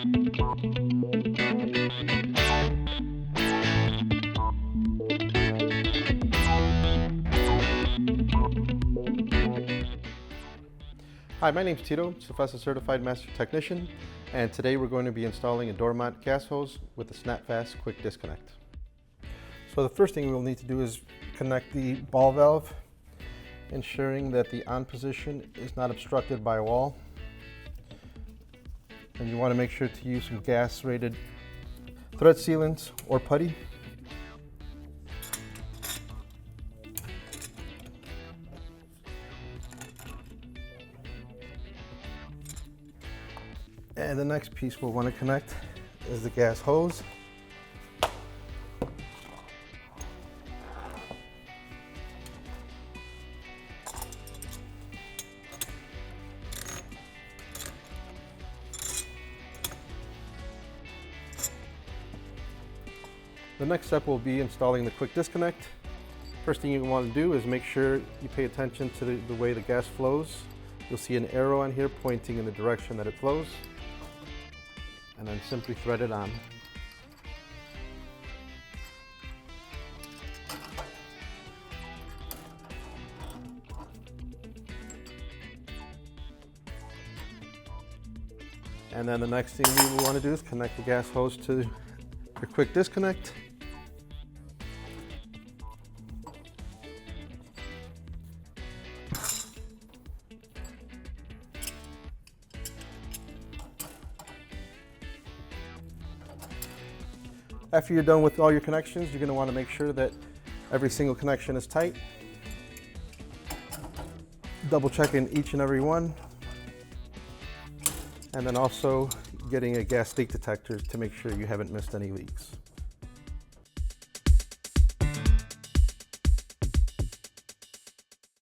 Hi, my name is Tito, SnapFast Certified Master Technician, and today we're going to be installing a Dormont gas hose with a SnapFast quick disconnect. So the first thing we'll need to do is connect the ball valve, ensuring that the on position is not obstructed by a wall. And you want to make sure to use some gas rated thread sealants or putty. And the next piece we'll want to connect is the gas hose. The next step will be installing the quick disconnect. First thing you want to do is make sure you pay attention to the way the gas flows. You'll see an arrow on here pointing in the direction that it flows. And then simply thread it on. And then the next thing we want to do is connect the gas hose to your quick disconnect. After you're done with all your connections, you're going to want to make sure that every single connection is tight. Double checking each and every one. And then also getting a gas leak detector to make sure you haven't missed any leaks.